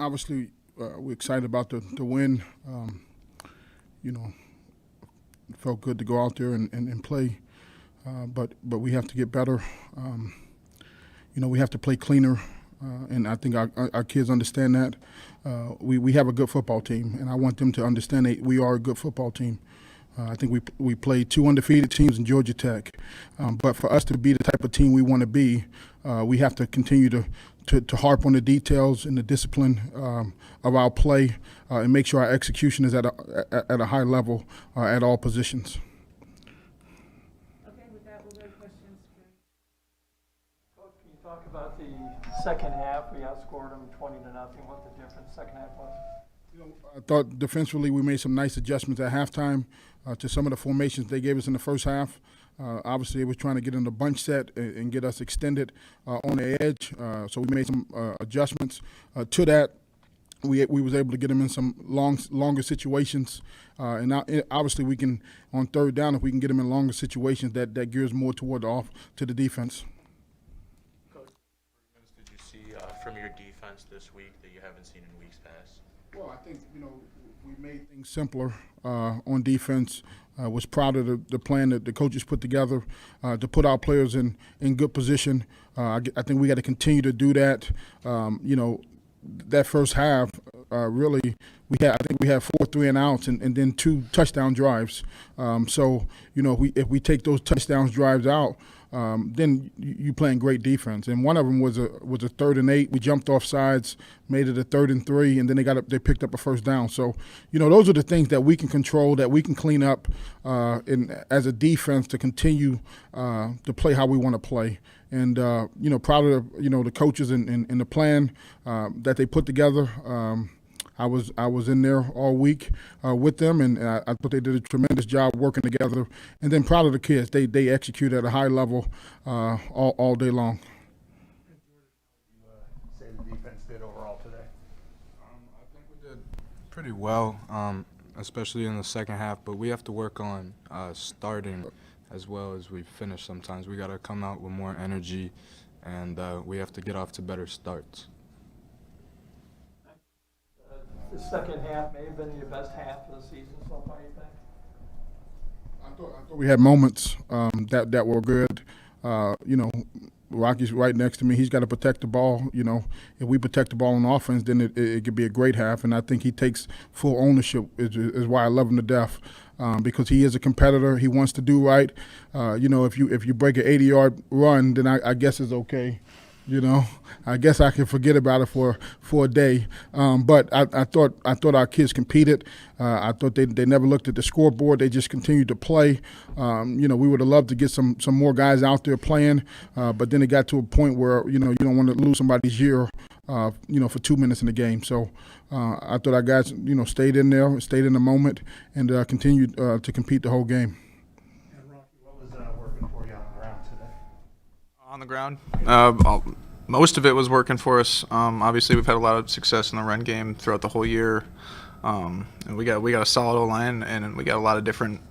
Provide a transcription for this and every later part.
obviously, we're excited about the win. You know, it felt good to go out there and play, but we have to get better. We have to play cleaner, and I think our kids understand that. We have a good football team, and I want them to understand that we are a good football team. I think we played 2 undefeated teams in Georgia Tech, but for us to be the type of team we want to be, we have to continue to harp on the details and the discipline of our play and make sure our execution is at a high level at all positions. Okay, with that, we'll go to questions. Coach, can you talk about the second half? We outscored them 20-0. What the difference second half was? I thought defensively we made some nice adjustments at halftime to some of the formations they gave us in the first half. Obviously, they was trying to get in the bunch set and get us extended on the edge. So we made some adjustments to that. We was able to get them in some longer situations, and now, obviously we can on third down if we can get them in longer situations that gears more toward to the defense. Coach, what did you see from your defense this week that you haven't seen in weeks past? Well, I think we made things simpler on defense. Was proud of the plan that the coaches put together to put our players in good position. I think we got to continue to do that. That first half, really, I think we had 4 3-and-outs and then 2 touchdown drives. If we take those touchdown drives out, then you playing great defense. And one of them was a 3rd and 8. We jumped off sides, made it a 3rd and 3, and then they picked up a first down. So, those are the things that we can control, that we can clean up as a defense to continue to play how we want to play. And proud of the coaches and the plan that they put together. I was in there all week with them, and I thought they did a tremendous job working together. And then proud of the kids; they execute at a high level all day long. Say the defense did overall today. I think we did pretty well, especially in the second half. But we have to work on starting as well as we finish. Sometimes we got to come out with more energy, and we have to get off to better starts. The second half may have been your best half of the season so far, you think? I thought we had moments that were good. Rocky's right next to me. He's got to protect the ball. If we protect the ball on offense, then it could be a great half. And I think he takes full ownership, is why I love him to death, because he is a competitor. He wants to do right. If you break an 80-yard run, then I guess it's okay. I guess I can forget about it for a day. But I thought our kids competed. I thought they never looked at the scoreboard. They just continued to play. We would have loved to get some more guys out there playing, but then it got to a point where you don't want to lose somebody's year, for 2 minutes in the game. So I thought our guys, stayed in there, stayed in the moment, and continued to compete the whole game. And Rocky, what was working for you on the ground today? On the ground, most of it was working for us. Obviously, we've had a lot of success in the run game throughout the whole year, and we got a solid O-line, and we got a lot of different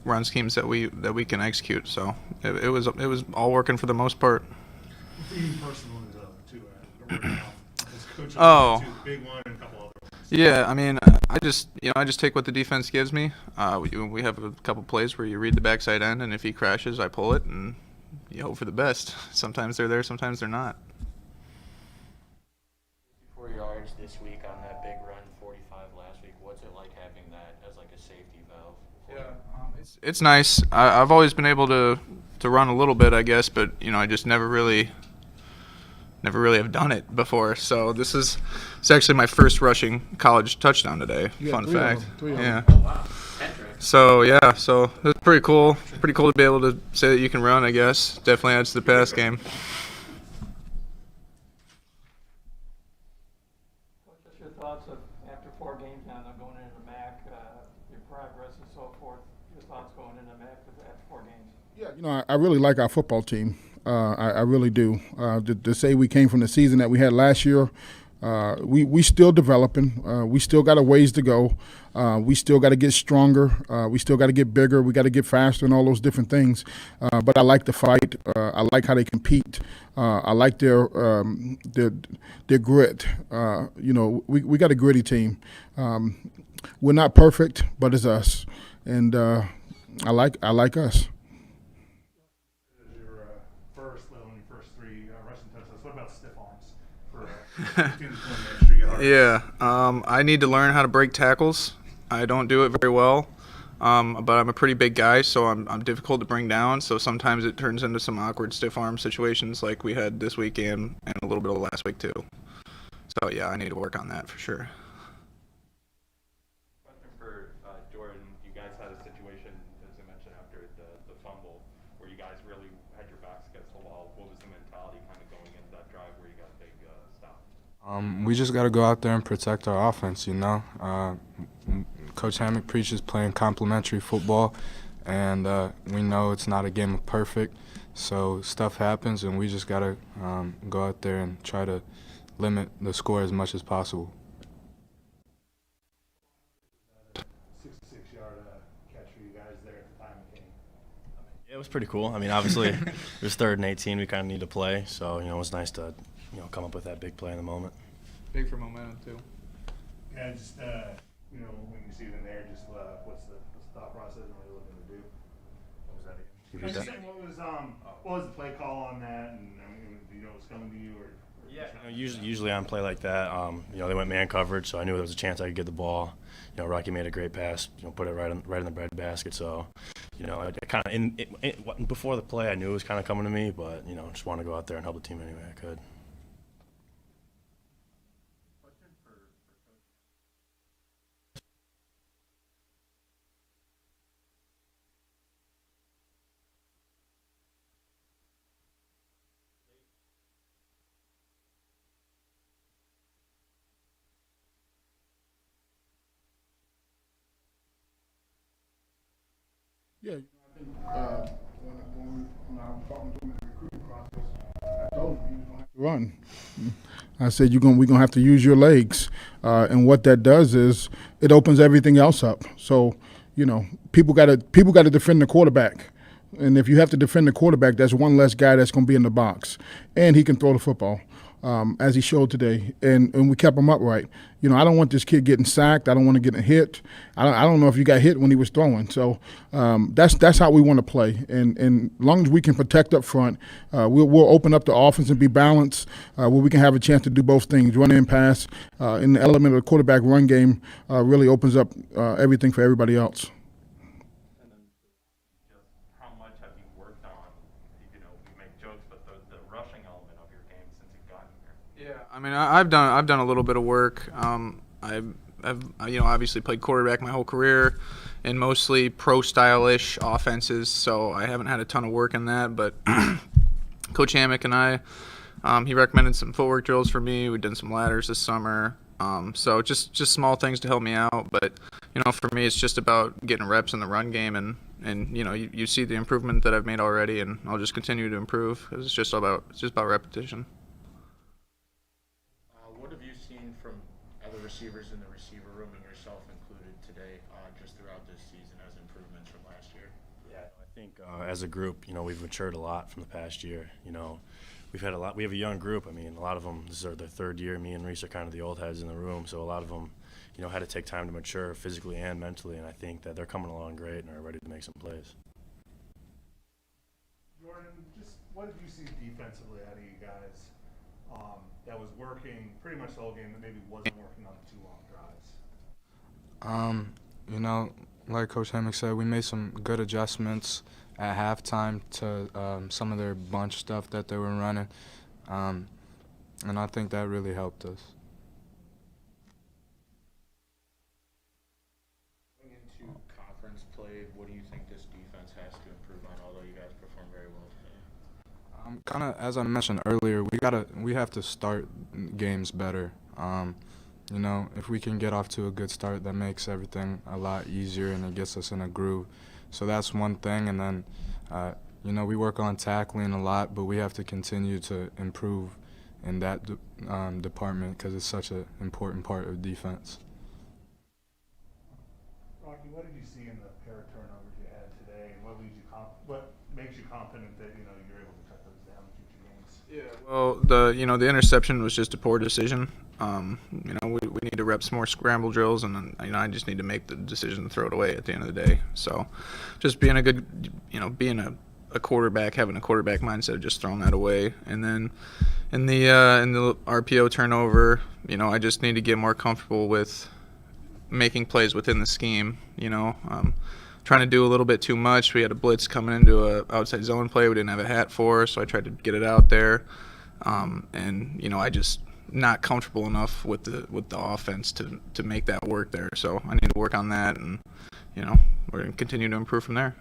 run schemes that we can execute. So it was all working for the most part. Even personally, too. As coach, Oh. big one and a couple other ones. Yeah, I mean, I just take what the defense gives me. We have a couple plays where you read the backside end, and if he crashes, I pull it, and you hope for the best. Sometimes they're there, sometimes they're not. 54 yards this week on that big run, 45 last week. What's it like having that as like a safety valve? It's nice. I've always been able to run a little bit, I guess, but I just never really have done it before. So it's actually my first rushing college touchdown today. Fun fact. Yeah. Oh, wow. So it's pretty cool. Pretty cool to be able to say that you can run, I guess. Definitely adds to the pass game. Coach, what's your thoughts of after 4 games now, going into the MAC, your progress and so forth? Your thoughts going into the MAC after 4 games? Yeah, I really like our football team. I really do. To say we came from the season that we had last year, We still developing. We still got a ways to go. We still got to get stronger. We still got to get bigger. We got to get faster and all those different things. But I like the fight. I like how they compete. I like their grit. We got a gritty team. We're not perfect, but it's us, and I like us. Your first, let alone your first 3 rushing touchdowns. What about stiff arms for 15 to 20 extra yards? Yeah, I need to learn how to break tackles. I don't do it very well, but I'm a pretty big guy, so I'm difficult to bring down. So sometimes it turns into some awkward stiff arm situations like we had this weekend and a little bit of last week too. So yeah, I need to work on that for sure. Question for Jordan. You guys had a situation, as I mentioned, after the fumble, where you guys really had your backs against the wall. What was the mentality kind of going into that drive where you got a big stop? We just got to go out there and protect our offense, you know. Coach Hammock preaches playing complementary football, and we know it's not a game of perfect, so stuff happens, and we just got to go out there and try to limit the score as much as possible. 66-yard catch for you guys there at the time of the game. Yeah, it was pretty cool. I mean, obviously, it was 3rd and 18. We kind of need to play, so it was nice to come up with that big play in the moment. Big for momentum too. And just when you see them there, just what's the thought process and what you're looking to do? What was that again? Repeat that. What was the play call on that? And do you know what's coming to you or? Yeah. Usually on play like that, they went man coverage, so I knew there was a chance I could get the ball. Rocky made a great pass, put it right in the bread basket. So, I kind of before the play, I knew it was kind of coming to me, but just want to go out there and help the team any way I could. Yeah, I think when I was talking to him in the recruiting process, I told him he was going to have to run. I said, we're going to have to use your legs. And what that does is it opens everything else up. So, people got to defend the quarterback. And if you have to defend the quarterback, that's one less guy that's going to be in the box. And he can throw the football, as he showed today. And we kept him upright. I don't want this kid getting sacked. I don't want to get hit. I don't know if you got hit when he was throwing. So that's how we want to play. And as long as we can protect up front, we'll open up the offense and be balanced where we can have a chance to do both things, run and pass. And the element of the quarterback run game really opens up everything for everybody else. Yeah, I mean, I've done a little bit of work. I've obviously played quarterback my whole career, in mostly pro-style-ish offenses, so I haven't had a ton of work in that. But Coach Hammock and I, he recommended some footwork drills for me. We've done some ladders this summer, so just small things to help me out. But for me, it's just about getting reps in the run game, and you see the improvement that I've made already, and I'll just continue to improve. It's just about repetition. What have you seen from other receivers in the receiver room and yourself included today, just throughout this season as improvements from last year? Yeah, I think as a group, we've matured a lot from the past year. We have a young group. I mean, a lot of them, this is their 3rd year. Me and Reese are kind of the old heads in the room, so a lot of them, had to take time to mature physically and mentally, and I think that they're coming along great and are ready to make some plays. Jordan, just what did you see defensively out of you guys that was working pretty much the whole game that maybe wasn't working on the 2 long drives? Like Coach Hammock said, we made some good adjustments at halftime to some of their bunch stuff that they were running, and I think that really helped us. Going into conference play, what do you think this defense has to improve on, although you guys performed very well today? Kind of as I mentioned earlier, we have to start games better. If we can get off to a good start, that makes everything a lot easier and it gets us in a groove. So that's one thing. And then, we work on tackling a lot, but we have to continue to improve in that department because it's such an important part of defense. Rocky, what did you see in the pair of turnovers you had today, and what makes you confident that you're able to cut those down in future games? Yeah. Well, the interception was just a poor decision. We need to rep some more scramble drills, and I just need to make the decision to throw it away at the end of the day. So, just being a good, being a quarterback, having a quarterback mindset of just throwing that away, and then in the RPO turnover, I just need to get more comfortable with making plays within the scheme. Trying to do a little bit too much. We had a blitz coming into a outside zone play we didn't have a hat for, so I tried to get it out there, and I just not comfortable enough with the offense to make that work there. So I need to work on that, and we're going to continue to improve from there.